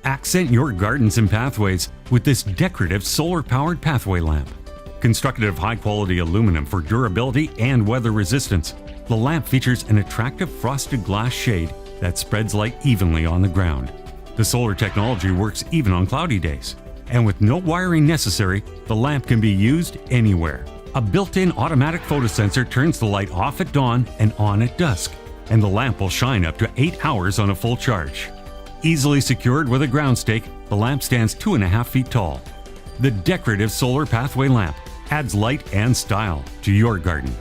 Accent your gardens and pathways with this decorative solar-powered pathway lamp. Constructed of high-quality aluminum for durability and weather resistance, the lamp features an attractive frosted glass shade that spreads light evenly on the ground. The solar technology works even on cloudy days. And with no wiring necessary, the lamp can be used anywhere. A built-in automatic photosensor turns the light off at dawn and on at dusk, and the lamp will shine up to 8 hours on a full charge. Easily secured with a ground stake, the lamp stands 2.5 feet tall. The decorative solar pathway lamp adds light and style to your garden.